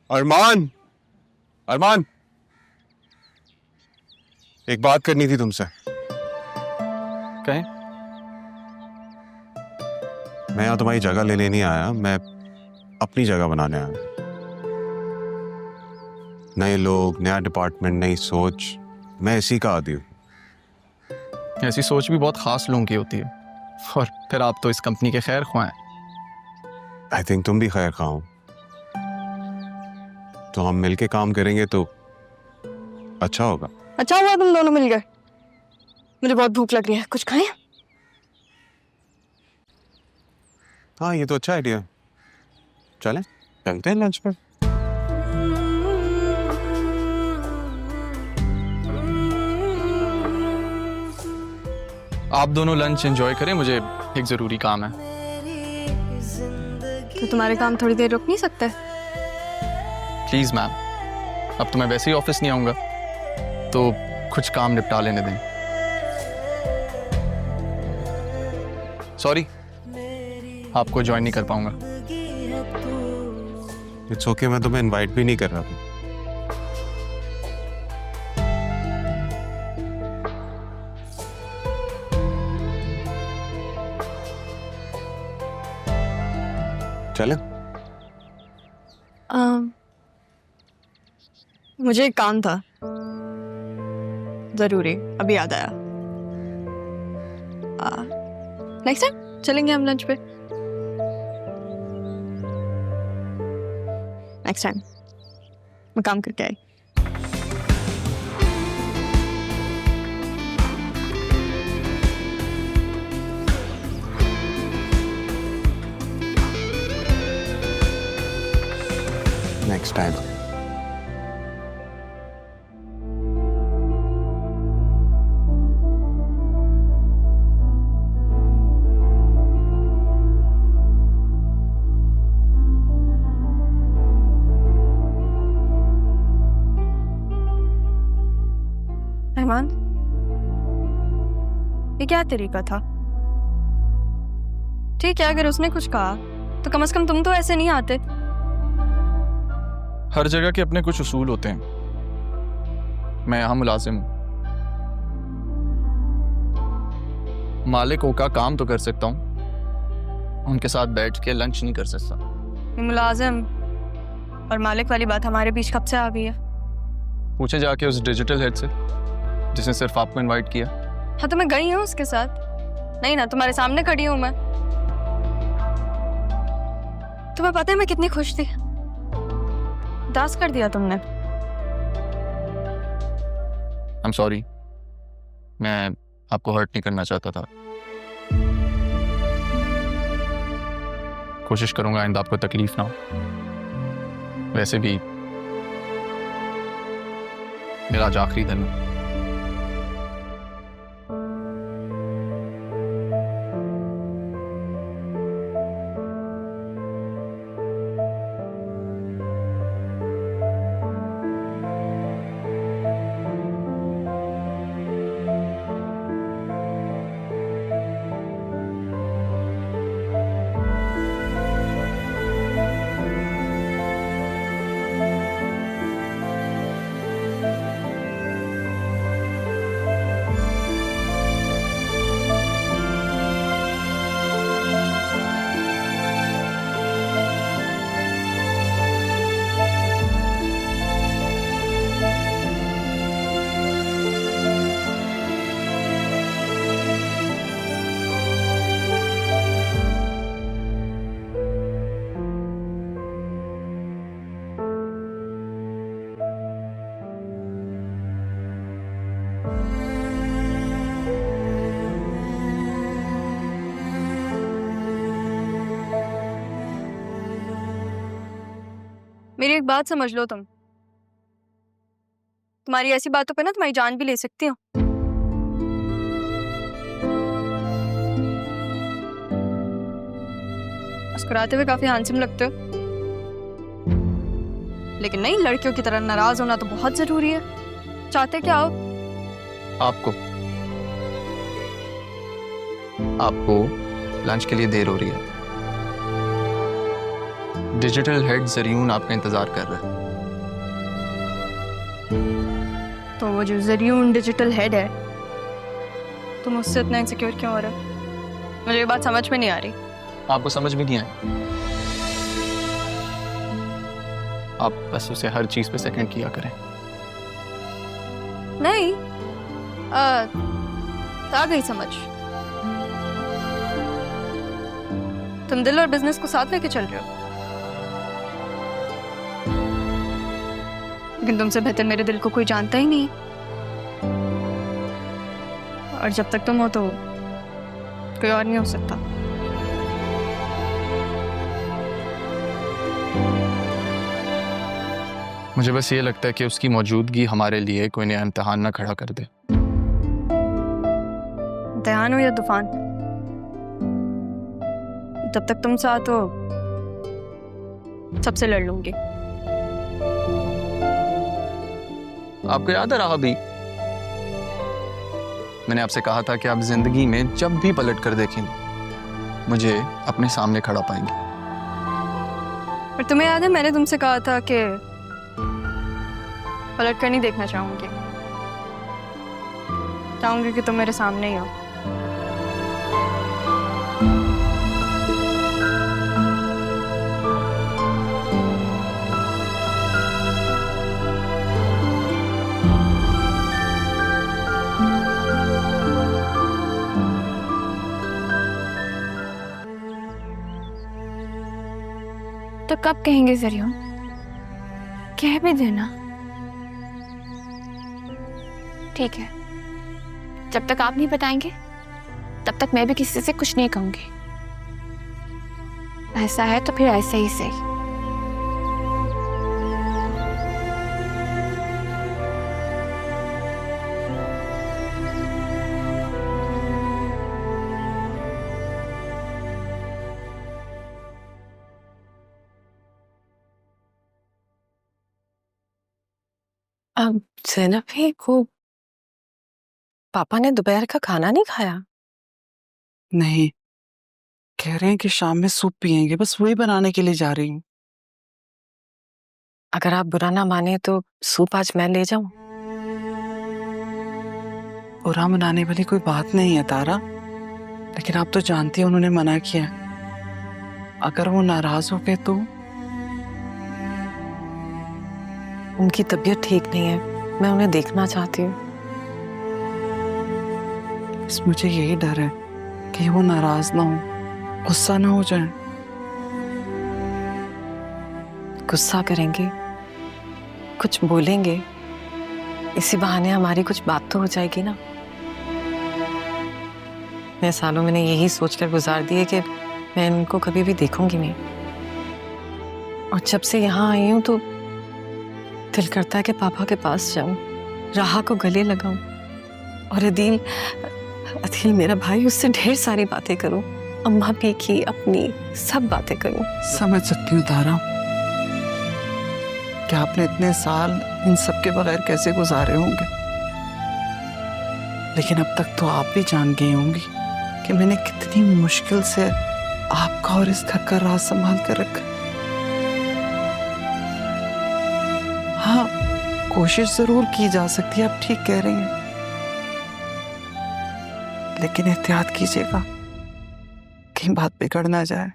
अरमान, अरमान, एक बात करनी थी तुमसे। कहें? मैं यहाँ तुम्हारी जगह लेने नहीं आया, मैं अपनी जगह बनाने आया। नए लोग, नया डिपार्टमेंट, नई सोच, मैं इसी का आदी हूँ। ऐसी सोच भी बहुत खास लोगों की होती है, और फिर आप तो इस कंपनी के खैर ख्वाह हैं। आई थिंक तुम भी खैर खा हो, तो हम मिलके काम करेंगे तो अच्छा होगा। अच्छा हुआ तुम दोनों मिल गए। मुझे बहुत भूख लग रही है, कुछ खाएं? हाँ, ये तो अच्छा आइडिया। चलें, चलते हैं लंच पर। आप दोनों लंच एंजॉय करें, मुझे एक ज़रूरी काम है। तो तुम्हारे काम थोड़ी देर रुक नहीं सकते? प्लीज़ मैम, अब तो मैं वैसे ही ऑफिस नहीं आऊँगा, तो कुछ काम निपटा लेने दें। सॉरी, आपको ज्वाइन नहीं कर पाऊँगा। इट्स ओके, मैं तुम्हें इनवाइट भी नहीं कर रहा था। चले? मुझे एक काम था जरूरी, अभी याद आया। नेक्स्ट टाइम चलेंगे हम लंच पे। नेक्स्ट टाइम मैं काम करके आई। Next time. रहमान, ये क्या तरीका था? ठीक है, अगर उसने कुछ कहा तो कम से कम तुम तो ऐसे नहीं आते। हर जगह के अपने कुछ उसूल होते हैं। मैं यहाँ मुलाजिम हूँ, मालिकों का काम तो कर सकता हूँ, उनके साथ बैठ के लंच नहीं कर सकता। मुलाजिम और मालिक वाली बात हमारे बीच कब से आ गई है? पूछे जाके उस डिजिटल हेड से जिसने सिर्फ आपको इनवाइट किया। हाँ, तो मैं गई हूँ उसके साथ। नहीं ना, तुम्हारे सामने खड़ी हूँ मैं। तुम्हें पता है मैं कितनी खुश थी? उदास कर दिया तुमने। I'm sorry, मैं आपको हर्ट नहीं करना चाहता था। कोशिश करूंगा आइंदा आपको तकलीफ ना हो। वैसे भी मेरा आज आखिरी दिन है। मेरी एक बात समझ लो, तुम्हारी ऐसी बातों पे ना तुम्हारी जान भी ले सकती हूँ। मुस्कुराते हुए काफी हैंडसम लगते हो, लेकिन नहीं, लड़कियों की तरह नाराज होना तो बहुत जरूरी है। चाहते क्या हो? आपको लंच के लिए देर हो रही है। डिजिटल हेड जरियून आपका इंतजार कर रहा है। तो वो जो जरियून डिजिटल हेड है, तुम उससे इतना इनसिक्योर क्यों हो रहे हो? मुझे ये बात समझ में नहीं आ रही। आपको समझ भी नहीं आया? आप बस उसे हर चीज पे सेकंड किया करें। नहीं, आ गई समझ। तुम दिल और बिजनेस को साथ लेके चल रहे हो, लेकिन तुमसे बेहतर मेरे दिल को कोई जानता ही नहीं। और जब तक तुम हो तो कोई और नहीं हो सकता। मुझे बस ये लगता है कि उसकी मौजूदगी हमारे लिए कोई नया इम्तिहान ना खड़ा कर दे। इम्तिहान हो या तूफान, तब तक तुम साथ हो सबसे लड़ लूंगी। आपको याद है रहा भी, मैंने आपसे कहा था कि आप जिंदगी में जब भी पलट कर देखेंगे मुझे अपने सामने खड़ा पाएंगे। पर तुम्हें याद है मैंने तुमसे कहा था कि पलट कर नहीं देखना चाहूंगी कि तुम मेरे सामने ही हो। तो कब कहेंगे जरियून? कह भी देना। ठीक है, जब तक आप नहीं बताएंगे तब तक मैं भी किसी से कुछ नहीं कहूंगी। ऐसा है तो फिर ऐसे ही सही। अब ज़ैनब भी को पापा ने दोपहर का खाना नहीं खाया? नहीं, कह रहे हैं कि शाम में सूप पियेंगे, बस वही बनाने के लिए जा रही हूँ। अगर आप बुरा ना माने तो सूप आज मैं ले जाऊं? बुरा मनाने वाली कोई बात नहीं है तारा, लेकिन आप तो जानती हैं उन्होंने मना किया। अगर वो नाराज हो गए तो? उनकी तबीयत ठीक नहीं है, मैं उन्हें देखना चाहती हूँ। बस मुझे यही डर है कि वो नाराज ना हो, गुस्सा ना हो जाए। गुस्सा करेंगे, कुछ बोलेंगे, इसी बहाने हमारी कुछ बात तो हो जाएगी ना। मैं सालों मैंने यही सोचकर गुजार दिए कि मैं उनको कभी भी देखूंगी नहीं, और जब से यहाँ आई हूँ तो दिल करता है कि पापा के पास जाऊं, राहा को गले लगाऊं और अदील मेरा भाई, उससे ढेर सारी बातें करूं, अम्मा भी की अपनी सब बातें करूं। समझ सकती हूँ तारा कि आपने इतने साल इन सब के बगैर कैसे गुजारे होंगे, लेकिन अब तक तो आप भी जान गई होंगी कि मैंने कितनी मुश्किल से आपका और इस घर का राज संभाल कर रखा। हाँ, कोशिश जरूर की जा सकती है, आप ठीक कह रही हैं, लेकिन एहतियात कीजिएगा कहीं बात बिगड़ ना जाए।